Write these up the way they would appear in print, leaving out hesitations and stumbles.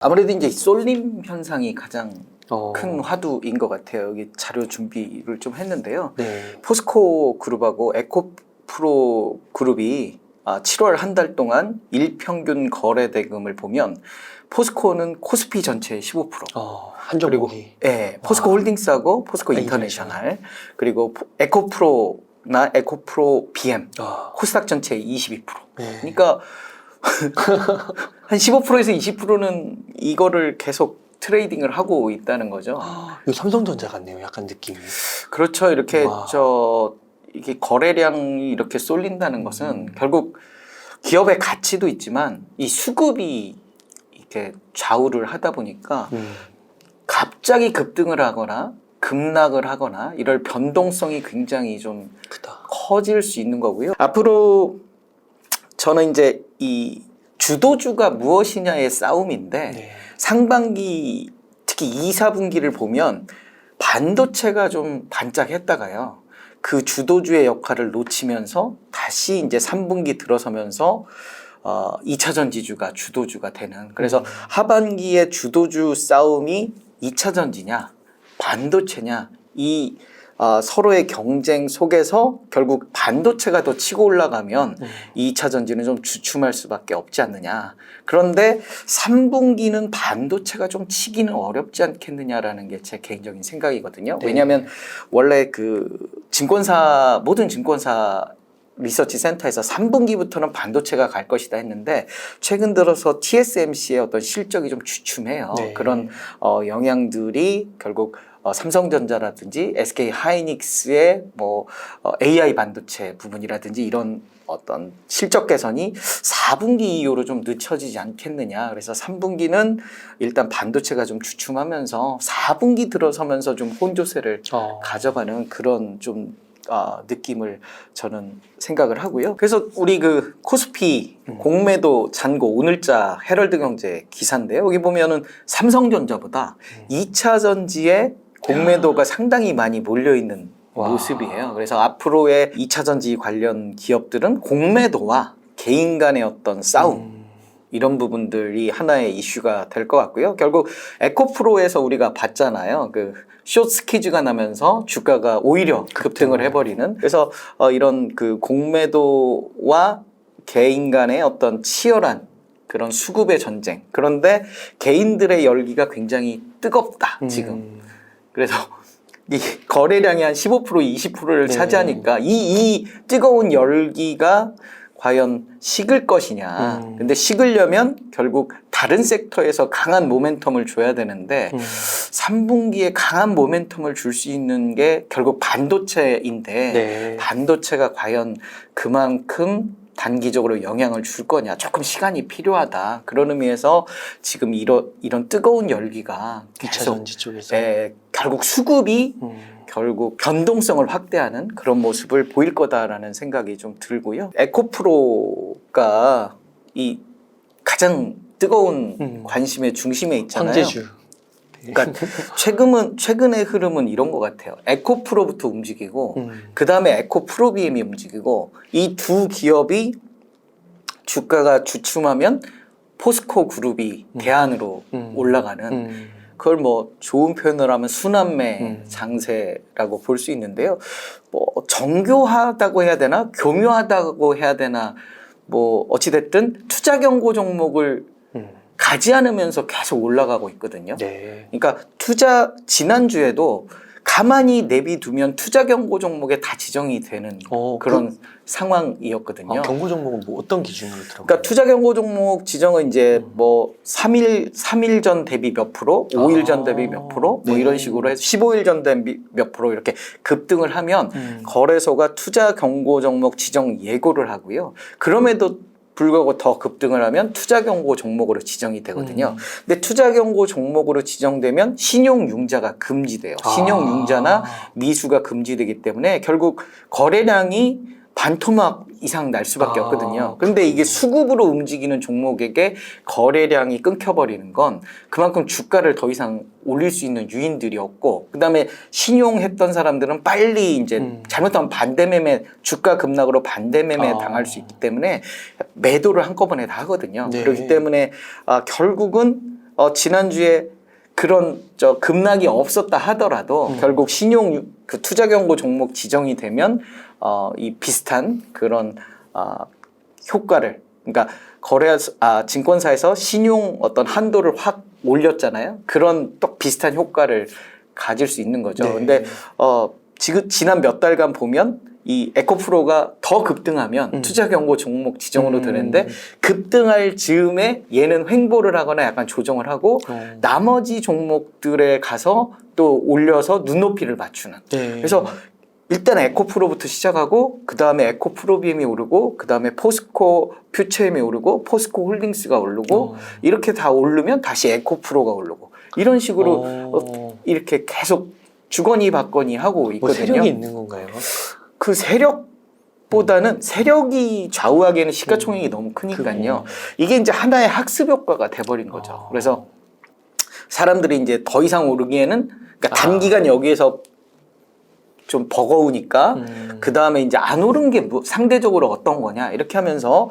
아무래도 이제 쏠림 현상이 가장 큰 어. 화두인 것 같아요. 여기 자료 준비를 좀 했는데요. 네. 포스코 그룹하고 에코프로 그룹이 7월 한 달 동안 일평균 거래 대금을 보면 포스코는 코스피 전체의 15%. 한 그리고 종목이. 포스코 와. 홀딩스하고 포스코 인터내셔널, 그리고 에코프로나 에코프로 BM, 코스닥 전체의 22%. 네. 그러니까 한 15%에서 20%는 이거를 계속 트레이딩을 하고 있다는 거죠. 이거 삼성전자 같네요. 약간 느낌이. 그렇죠. 이렇게 와. 이게 거래량이 이렇게 쏠린다는 것은 결국 기업의 가치도 있지만 이 수급이 이렇게 좌우를 하다 보니까 갑자기 급등을 하거나 급락을 하거나 이럴 변동성이 굉장히 좀 크다. 커질 수 있는 거고요. 앞으로 저는 이제 이 주도주가 무엇이냐의 싸움인데 네. 상반기 특히 2, 4분기를 보면 반도체가 좀 반짝했다가요. 그 주도주의 역할을 놓치면서 다시 이제 3분기 들어서면서 2차 전지주가 주도주가 되는. 그래서 하반기에 주도주 싸움이 2차 전지냐 반도체냐 이 서로의 경쟁 속에서 결국 반도체가 더 치고 올라가면 2차 전지는 좀 주춤할 수밖에 없지 않느냐. 그런데 3분기는 반도체가 좀 치기는 어렵지 않겠느냐라는 게 제 개인적인 생각이거든요. 네. 왜냐하면 원래 그 모든 증권사 리서치 센터에서 3분기부터는 반도체가 갈 것이다 했는데 최근 들어서 TSMC의 어떤 실적이 좀 주춤해요. 네. 그런 영향들이 결국 삼성전자라든지 SK 하이닉스의 AI 반도체 부분이라든지 이런 어떤 실적 개선이 4분기 이후로 좀 늦춰지지 않겠느냐. 그래서 3분기는 일단 반도체가 좀 주춤하면서 4분기 들어서면서 좀 혼조세를 가져가는 그런 좀 느낌을 저는 생각을 하고요. 그래서 우리 그 코스피 공매도 잔고 오늘자 헤럴드 경제 기사인데요. 여기 보면은 삼성전자보다 2차 전지에 공매도가 상당히 많이 몰려있는 모습이에요. 그래서 앞으로의 2차 전지 관련 기업들은 공매도와 개인 간의 어떤 싸움 이런 부분들이 하나의 이슈가 될 것 같고요. 결국 에코프로에서 우리가 봤잖아요. 그 숏스퀴즈가 나면서 주가가 오히려 급등을 해버리는. 그래서 이런 그 공매도와 개인 간의 어떤 치열한 그런 수급의 전쟁. 그런데 개인들의 열기가 굉장히 뜨겁다 지금. 그래서 이 거래량이 한 15%, 20%를 차지하니까 이 뜨거운 열기가 과연 식을 것이냐. 근데 식으려면 결국 다른 섹터에서 강한 모멘텀을 줘야 되는데 3분기에 강한 모멘텀을 줄 수 있는 게 결국 반도체인데 네. 반도체가 과연 그만큼 단기적으로 영향을 줄 거냐. 조금 시간이 필요하다. 그런 의미에서 지금 이런 뜨거운 열기가 2차 전지 쪽에서. 결국 수급이 결국 변동성을 확대하는 그런 모습을 보일 거다라는 생각이 좀 들고요. 에코프로가 이 가장 뜨거운 관심의 중심에 있잖아요. 황제주. 그러니까 최근의 흐름은 이런 것 같아요. 에코프로부터 움직이고 그 다음에 에코프로비엠이 움직이고 이 두 기업이 주가가 주춤하면 포스코 그룹이 대안으로 올라가는 그걸 좋은 표현을 하면 순환매 장세라고 볼 수 있는데요. 정교하다고 해야 되나 교묘하다고 해야 되나 어찌됐든 투자 경고 종목을 가지 않으면서 계속 올라가고 있거든요. 네. 그러니까 지난주에도 가만히 내비두면 투자 경고 종목에 다 지정이 되는 그런 상황이었거든요. 경고 종목은 어떤 기준으로 들어가요? 그러니까 투자 경고 종목 지정은 이제 3일 전 대비 몇 프로, 5일 전 대비 몇 프로, 이런 식으로 해서 15일 전 대비 몇 프로 이렇게 급등을 하면 거래소가 투자 경고 종목 지정 예고를 하고요. 그럼에도 불구하고 더 급등을 하면 투자 경고 종목으로 지정이 되거든요. 근데 투자 경고 종목으로 지정되면 신용융자가 금지돼요. 신용융자나 미수가 금지되기 때문에 결국 거래량이 반토막 이상 날 수밖에 없거든요. 그런데 이게 수급으로 움직이는 종목에게 거래량이 끊겨버리는 건 그만큼 주가를 더 이상 올릴 수 있는 유인들이 없고, 그 다음에 신용했던 사람들은 빨리 이제 잘못하면 반대매매, 주가 급락으로 반대매매 당할 수 있기 때문에 매도를 한꺼번에 다 하거든요. 네. 그렇기 때문에 결국은 지난주에 그런 급락이 없었다 하더라도 결국 신용 그 투자 경고 종목 지정이 되면 이 비슷한 그런 효과를, 그러니까 증권사에서 신용 어떤 한도를 확 올렸잖아요. 그런 또 비슷한 효과를 가질 수 있는 거죠. 네. 근데 지금 지난 몇 달간 보면 이 에코프로가 더 급등하면 투자 경고 종목 지정으로 되는데 급등할 즈음에 얘는 횡보를 하거나 약간 조정을 하고 나머지 종목들에 가서 또 올려서 눈높이를 맞추는. 네. 그래서 일단 에코프로부터 시작하고 그 다음에 에코프로비엠이 오르고 그 다음에 포스코 퓨처엠이 오르고 포스코 홀딩스가 오르고 이렇게 다 오르면 다시 에코프로가 오르고 이런 식으로 이렇게 계속 주거니 받거니 하고 뭐 있거든요. 세력이 있는 건가요? 그 세력보다는 세력이 좌우하기에는 시가총액이 너무 크니까요. 이게 이제 하나의 학습 효과가 돼버린 거죠. 그래서 사람들이 이제 더 이상 오르기에는 그러니까 단기간 여기에서 좀 버거우니까 그 다음에 이제 안 오른 게 상대적으로 어떤 거냐 이렇게 하면서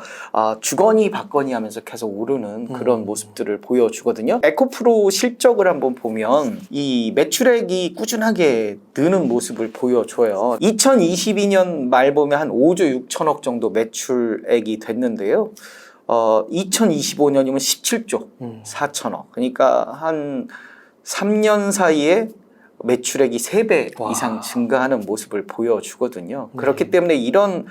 주거니 받거니 하면서 계속 오르는 그런 모습들을 보여주거든요. 에코프로 실적을 한번 보면 이 매출액이 꾸준하게 느는 모습을 보여줘요. 2022년 말 보면 한 5조 6천억 정도 매출액이 됐는데요. 2025년이면 17조 4천억. 그러니까 한 3년 사이에 매출액이 3배 이상 증가하는 모습을 보여주거든요. 그렇기 때문에 이런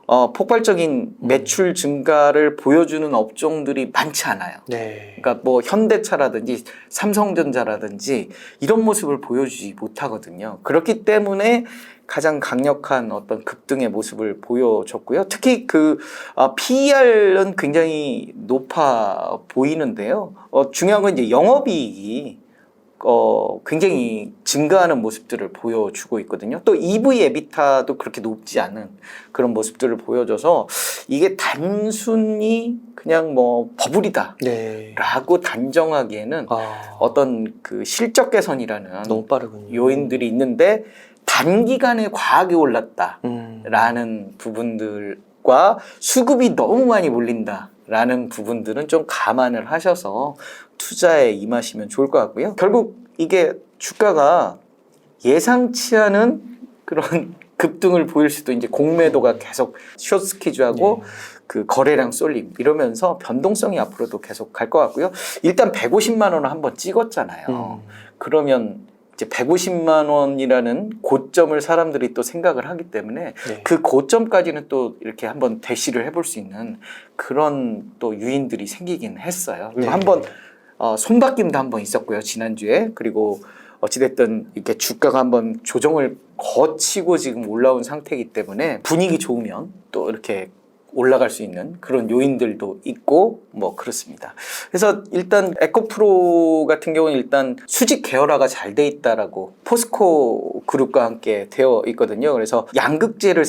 폭발적인 매출 증가를 보여주는 업종들이 많지 않아요. 네. 그러니까 뭐 현대차라든지 삼성전자라든지 이런 모습을 보여주지 못하거든요. 그렇기 때문에 가장 강력한 어떤 급등의 모습을 보여줬고요. 특히 그 PER은 굉장히 높아 보이는데요. 중요한 건 이제 영업이익이 굉장히 증가하는 모습들을 보여주고 있거든요. 또 EV 에비타도 그렇게 높지 않은 그런 모습들을 보여줘서 이게 단순히 그냥 뭐 버블이다 네. 라고 단정하기에는 어떤 그 실적 개선이라는 너무 빠르군요. 요인들이 있는데 단기간에 과하게 올랐다라는 부분들과 수급이 너무 많이 몰린다 라는 부분들은 좀 감안을 하셔서 투자에 임하시면 좋을 것 같고요. 결국 이게 주가가 예상치 않은 그런 급등을 보일 수도, 이제 공매도가 계속 숏스퀴즈하고 그 거래량 쏠림 이러면서 변동성이 앞으로도 계속 갈 것 같고요. 일단 150만 원을 한번 찍었잖아요. 그러면 이제 150만 원이라는 고점을 사람들이 또 생각을 하기 때문에 그 고점까지는 또 이렇게 한번 대시를 해볼 수 있는 그런 또 유인들이 생기긴 했어요. 그리고 한번 손바뀜도 한번 있었고요, 지난주에. 그리고 어찌됐든 이렇게 주가가 한번 조정을 거치고 지금 올라온 상태이기 때문에 분위기 좋으면 또 이렇게 올라갈 수 있는 그런 요인들도 있고 뭐 그렇습니다. 그래서 일단 에코프로 같은 경우는 일단 수직 계열화가 잘 돼 있다라고 포스코 그룹과 함께 되어 있거든요. 그래서 양극재를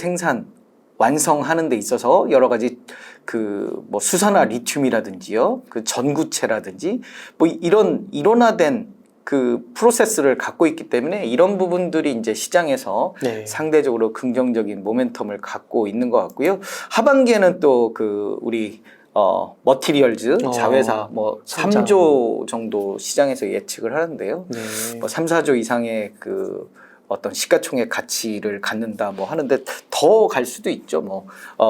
완성하는 데 있어서 여러 가지 그 뭐 수산화 리튬이라든지요, 그 전구체라든지 뭐 이런 일원화된 그 프로세스를 갖고 있기 때문에 이런 부분들이 이제 시장에서 상대적으로 긍정적인 모멘텀을 갖고 있는 것 같고요. 하반기에는 또 그 우리 머티리얼즈 자회사 뭐 3조 정도 시장에서 예측을 하는데요. 뭐 3, 4조 이상의 그 어떤 시가총액 가치를 갖는다 뭐 하는데 더 갈 수도 있죠. 뭐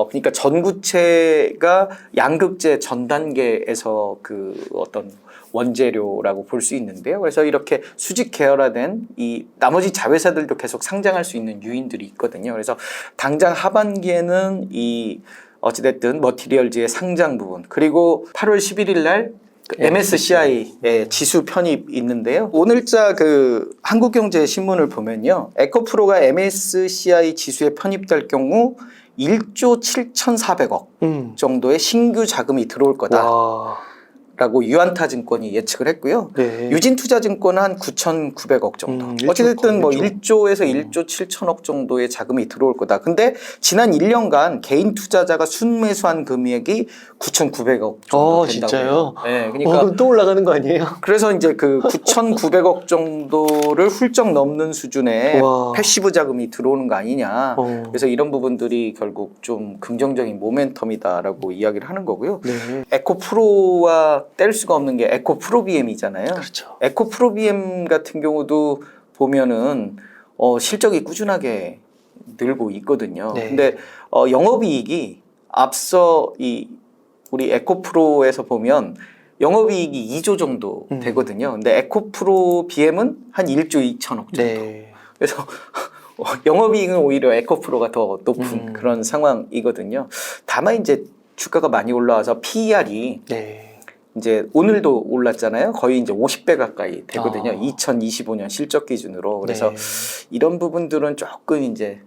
그러니까 전구체가 양극재 전 단계에서 그 어떤 원재료라고 볼 수 있는데요. 그래서 이렇게 수직 계열화된 이 나머지 자회사들도 계속 상장할 수 있는 유인들이 있거든요. 그래서 당장 하반기에는 이 어찌됐든 머티리얼즈의 상장 부분, 그리고 8월 11일 날 MSCI의 지수 편입 있는데요. 오늘자 그 한국경제신문을 보면요, 에코프로가 MSCI 지수에 편입될 경우 1조 7,400억 정도의 신규 자금이 들어올 거다. 라고 유안타증권이 예측을 했고요. 유진투자증권은 한 9,900억 정도. 어찌됐든 뭐 1조에서 1조 7천억 정도의 자금이 들어올 거다. 근데 지난 1년간 개인 투자자가 순매수한 금액이 9,900억 정도 된다고요. 진짜요? 네, 그러니까 그럼 또 올라가는 거 아니에요? 그래서 이제 그 9,900억 정도를 훌쩍 넘는 수준의 패시브 자금이 들어오는 거 아니냐. 그래서 이런 부분들이 결국 좀 긍정적인 모멘텀이다라고 이야기를 하는 거고요. 에코프로와 뗄 수가 없는 게 에코프로비엠이잖아요. 그렇죠. 에코프로비엠 같은 경우도 보면은 실적이 꾸준하게 늘고 있거든요. 네. 근데 영업이익이 앞서 우리 에코프로에서 보면 영업이익이 2조 정도 되거든요. 근데 에코프로비엠은 한 1조 2천억 정도. 네. 그래서 영업이익은 오히려 에코프로가 더 높은 그런 상황이거든요. 다만 이제 주가가 많이 올라와서 PER이 네. 이제 오늘도 올랐잖아요. 거의 이제 50배 가까이 되거든요. 아. 2025년 실적 기준으로. 그래서 네. 이런 부분들은 조금 이제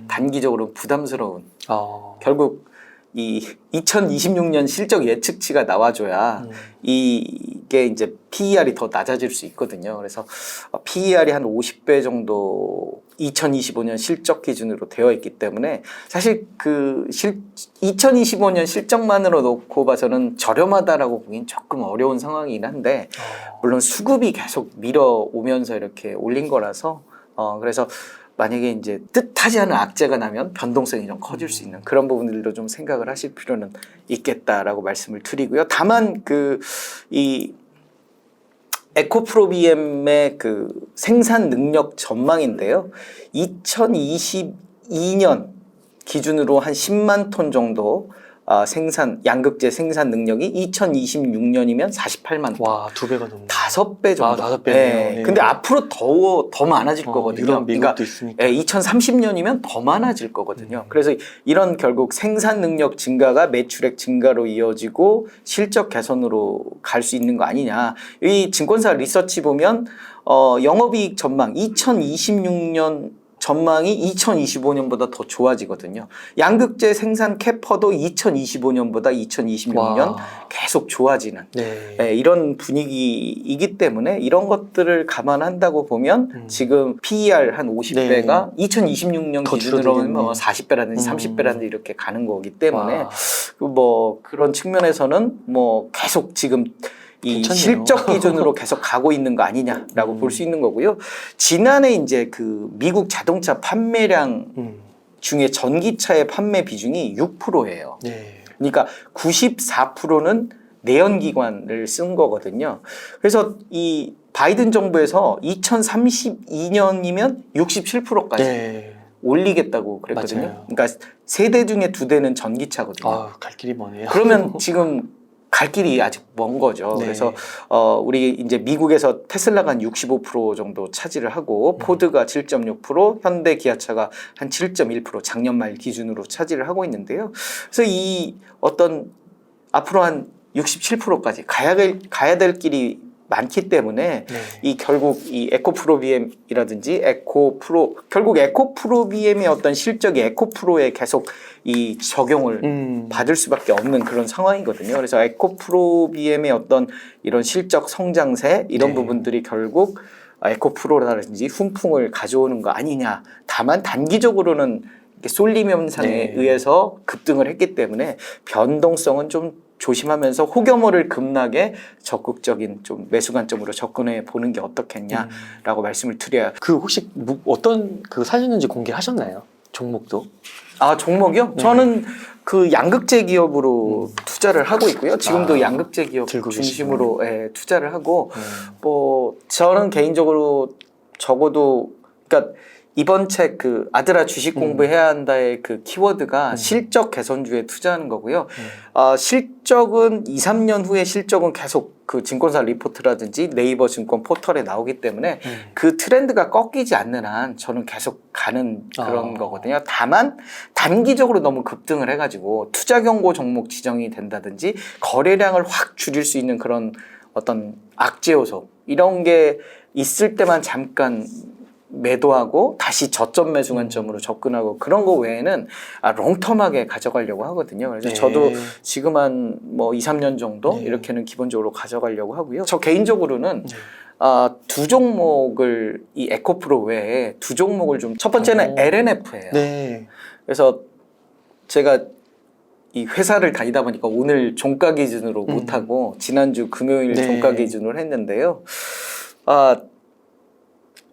단기적으로 부담스러운. 결국 이 2026년 실적 예측치가 나와줘야 이게 이제 PER이 더 낮아질 수 있거든요. 그래서 PER이 한 50배 정도 2025년 실적 기준으로 되어 있기 때문에 사실 2025년 실적만으로 놓고 봐서는 저렴하다라고 보긴 조금 어려운 상황이긴 한데 물론 수급이 계속 밀어오면서 이렇게 올린 거라서 그래서 만약에 이제 뜻하지 않은 악재가 나면 변동성이 좀 커질 수 있는 그런 부분들도 좀 생각을 하실 필요는 있겠다라고 말씀을 드리고요. 다만 이 에코프로비엠의 그 생산 능력 전망인데요. 2022년 기준으로 한 10만 톤 정도 양극재 생산 능력이 2026년이면 48만 톤. 와, 2배가 넘는. 5배 정도. 5배네요. 네. 네. 근데 앞으로 더 많아질 거거든요. 유럽, 미국도 그러니까 있으니까. 2030년이면 더 많아질 거거든요. 그래서 이런 결국 생산 능력 증가가 매출액 증가로 이어지고 실적 개선으로 갈 수 있는 거 아니냐. 이 증권사 리서치 보면 영업이익 전망 2026년 전망이 2025년보다 더 좋아지거든요. 양극재 생산 캐퍼도 2025년보다 2026년 와. 계속 좋아지는 네. 이런 분위기이기 때문에 이런 것들을 감안한다고 보면 지금 PER 한 50배가 2026년 더 기준으로는 뭐 줄어들겠네요. 40배라든지 30배라든지 이렇게 가는 거기 때문에 와. 뭐 그런 측면에서는 뭐 계속 지금 이 괜찮네요. 실적 기준으로 계속 가고 있는 거 아니냐라고 볼 수 있는 거고요. 지난해 이제 그 미국 자동차 판매량 중에 전기차의 판매 비중이 6%예요. 네. 그러니까 94%는 내연기관을 쓴 거거든요. 그래서 이 바이든 정부에서 2032년이면 67%까지 네. 올리겠다고 그랬거든요. 맞아요. 그러니까 3대 중에 2대는 전기차거든요. 갈 길이 머네요. 그러면 지금 갈 길이 아직 먼 거죠. 네. 그래서 우리 이제 미국에서 테슬라가 한 65% 정도 차지를 하고 포드가 7.6%, 현대 기아차가 한 7.1% 작년 말 기준으로 차지를 하고 있는데요. 그래서 이 어떤 앞으로 한 67%까지 가야 될 길이 많기 때문에 네. 이 결국 이 에코프로비엠이라든지 결국 에코프로비엠의 어떤 실적이 에코프로에 계속 이 적용을 받을 수밖에 없는 그런 상황이거든요. 그래서 에코프로비엠의 어떤 이런 실적 성장세 이런 네. 부분들이 결국 에코프로라든지 훈풍을 가져오는 거 아니냐. 다만 단기적으로는 쏠림 현상에 네. 의해서 급등을 했기 때문에 변동성은 좀 조심하면서 혹여모를 급락에 적극적인 좀 매수 관점으로 접근해 보는 게 어떻겠냐라고 말씀을 드려요. 혹시 어떤 사셨는지 공개하셨나요? 종목도? 종목이요? 네. 저는 그 양극재 기업으로 투자를 하고 있고요. 지금도 양극재 기업 들고 중심으로 투자를 하고 뭐 저는 개인적으로 적어도 그러니까 이번 책 그 아들아 주식 공부해야 한다의 그 키워드가 실적 개선주에 투자하는 거고요. 실적은 2, 3년 후에 실적은 계속 그 증권사 리포트라든지 네이버 증권 포털에 나오기 때문에 그 트렌드가 꺾이지 않는 한 저는 계속 가는 그런 거거든요. 다만 단기적으로 너무 급등을 해가지고 투자 경고 종목 지정이 된다든지 거래량을 확 줄일 수 있는 그런 어떤 악재 요소 이런 게 있을 때만 잠깐 매도하고 다시 저점 매수 관점으로 접근하고 그런 거 외에는 롱텀하게 가져가려고 하거든요. 그래서 네. 저도 지금 한 뭐 2, 3년 정도 네. 이렇게는 기본적으로 가져가려고 하고요. 저 개인적으로는 네. 두 종목을 이 에코프로 외에 두 종목을 좀 첫 번째는 LNF예요. 네. 그래서 제가 이 회사를 다니다 보니까 오늘 종가 기준으로 못하고 지난주 금요일 네. 종가 기준으로 했는데요.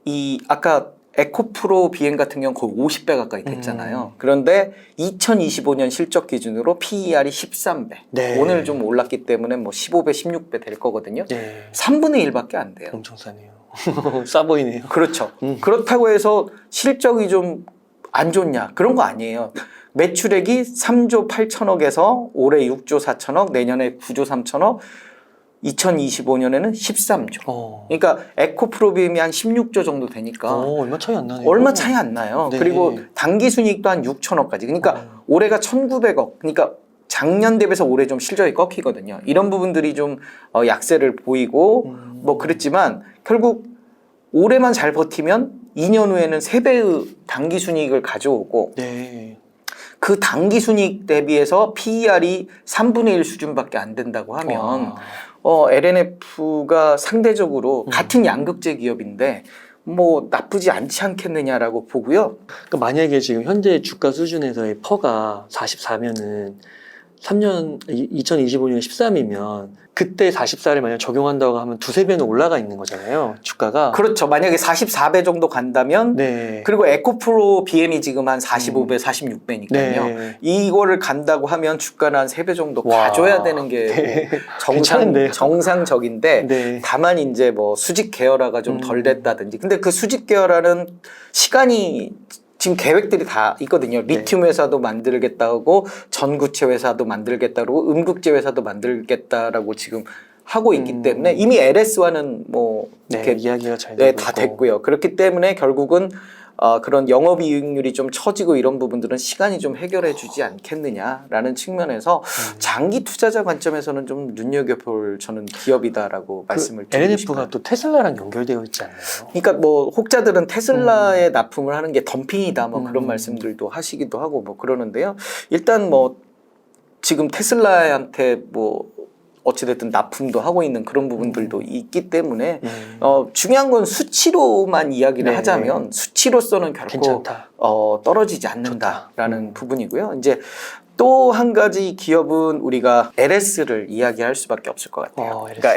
이 아까 에코프로 BM 같은 경우는 거의 50배 가까이 됐잖아요. 그런데 2025년 실적 기준으로 PER이 13배. 네. 오늘 좀 올랐기 때문에 뭐 15배, 16배 될 거거든요. 네. 3분의 1밖에 안 돼요. 엄청 싸네요. 싸 보이네요. 그렇죠. 그렇다고 해서 실적이 좀 안 좋냐? 그런 거 아니에요. 매출액이 3조 8천억에서 올해 6조 4천억, 내년에 9조 3천억, 2025년에는 13조. 그러니까 에코프로비엠이 한 16조 정도 되니까 얼마 차이 안 나네요. 얼마 차이 안 나요. 네. 그리고 당기순이익도 한 6천억까지. 그러니까 올해가 1,900억. 그러니까 작년 대비해서 올해 좀 실적이 꺾이거든요. 이런 부분들이 좀 약세를 보이고 뭐 그랬지만 결국 올해만 잘 버티면 2년 후에는 3배의 당기순이익을 가져오고 네. 그 당기순이익 대비해서 PER이 3분의 1 수준밖에 안 된다고 하면 LNF가 상대적으로 같은 양극재 기업인데 뭐 나쁘지 않지 않겠느냐라고 보고요. 그러니까 만약에 지금 현재 주가 수준에서의 퍼가 44면은 2025년 13이면 그때 44를 만약 적용한다고 하면 두세 배는 올라가 있는 거잖아요. 주가가. 그렇죠. 만약에 44배 정도 간다면 네. 그리고 에코프로 BM이 지금 한 45배, 46배니까요. 네. 이거를 간다고 하면 주가는 한 3배 정도 와. 가져야 되는 게 네. 뭐 괜찮은데요? 정상적인데 네. 다만 이제 뭐 수직 계열화가 좀 덜 됐다든지. 근데 그 수직 계열화는 시간이 지금 계획들이 다 있거든요. 리튬 회사도 만들겠다고, 전구체 회사도 만들겠다고, 음극재 회사도 만들겠다라고 지금 하고 있기 때문에 이미 LS와는 뭐 이렇게 이야기가 잘 되고 다 있고. 됐고요. 그렇기 때문에 결국은 그런 영업이익률이 좀 처지고 이런 부분들은 시간이 좀 해결해주지 않겠느냐라는 측면에서 장기 투자자 관점에서는 좀 눈여겨볼 저는 기업이다라고 말씀을 드리고 LNF가 싶어요. 또 테슬라랑 연결되어 있지 않나요? 그러니까 뭐 혹자들은 테슬라에 납품을 하는 게 덤핑이다 뭐 그런 말씀들도 하시기도 하고 뭐 그러는데요. 일단 뭐 지금 테슬라한테 뭐 어찌됐든 납품도 하고 있는 그런 부분들도 있기 때문에 중요한 건 수치로만 이야기를 하자면 수치로서는 결코 괜찮다. 떨어지지 않는다라는 부분이고요. 이제 또 한 가지 기업은 우리가 LS를 이야기할 수밖에 없을 것 같아요. 그러니까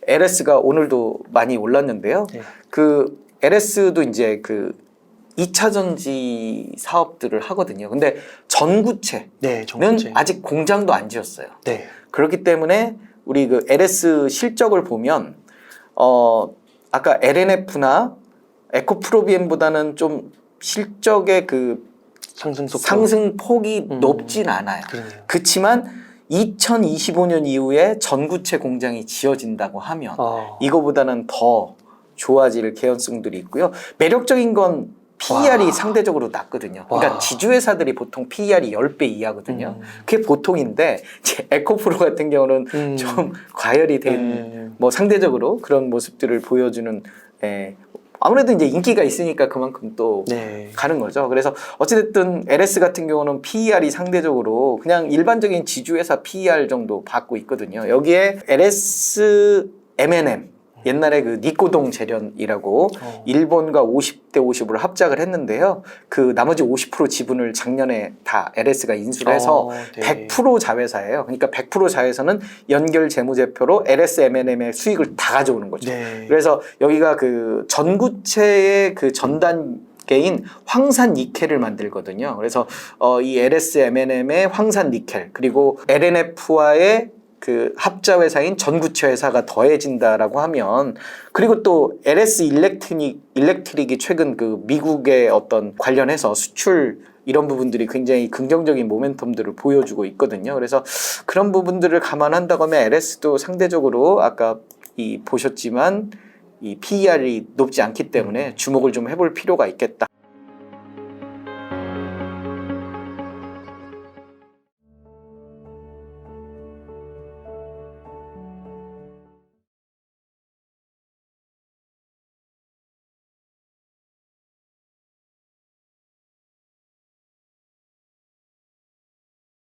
LS가 오늘도 많이 올랐는데요. 네. 그 LS도 이제 그 2차 전지 사업들을 하거든요. 근데 전구체는 네, 전구체. 아직 공장도 안 지었어요. 네. 그렇기 때문에 우리 그 LS 실적을 보면 아까 LNF나 에코프로비엠보다는 좀 실적의 그 상승폭이 높진 않아요. 그러네요. 그렇지만 2025년 이후에 전구체 공장이 지어진다고 하면 이거보다는 더 좋아질 개연성들이 있고요. 매력적인 건 PER이 상대적으로 낮거든요. 그러니까 지주회사들이 보통 PER이 10배 이하거든요. 그게 보통인데 이제 에코프로 같은 경우는 좀 과열이 된 뭐 상대적으로 그런 모습들을 보여주는 아무래도 이제 인기가 있으니까 그만큼 또 가는 거죠. 그래서 어찌됐든 LS 같은 경우는 PER이 상대적으로 그냥 일반적인 지주회사 PER 정도 받고 있거든요. 여기에 LS M&M 옛날에 그 니코동 재련이라고 일본과 50대 50으로 합작을 했는데요. 그 나머지 50% 지분을 작년에 다 LS가 인수를 해서 100% 자회사예요. 그러니까 100% 자회사는 연결 재무제표로 LS M&M의 수익을 다 가져오는 거죠. 그래서 여기가 그 전구체의 그 전단계인 황산 니켈을 만들거든요. 그래서 이 LS M&M의 황산 니켈 그리고 LNF와의 그 합자 회사인 전구체 회사가 더해진다라고 하면 그리고 또 LS 일렉트릭이 최근 그 미국의 어떤 관련해서 수출 이런 부분들이 굉장히 긍정적인 모멘텀들을 보여주고 있거든요. 그래서 그런 부분들을 감안한다고 하면 LS도 상대적으로 아까 보셨지만 이 PER이 높지 않기 때문에 주목을 좀 해볼 필요가 있겠다.